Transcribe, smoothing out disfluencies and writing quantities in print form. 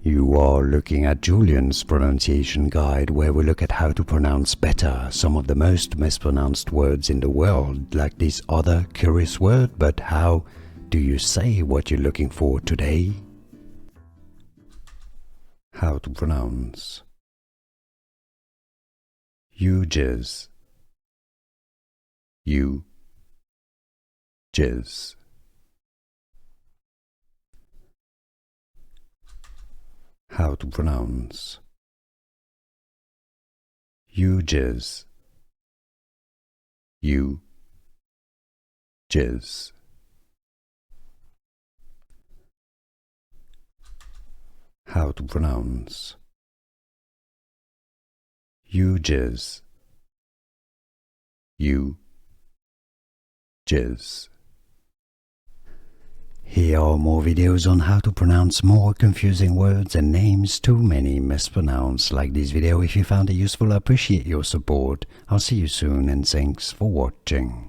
You are looking at Julian's pronunciation guide, where we look at how to pronounce better some of the most mispronounced words in the world, like this other curious word. But how do you say what you're looking for today? How to pronounce Youjizz. Youjizz. How to pronounce Youjizz. Youjizz. How to pronounce Youjizz. Youjizz. Here are more videos on how to pronounce more confusing words and names too many mispronounced. Like this video if you found it useful. I appreciate your support. I'll see you soon and thanks for watching.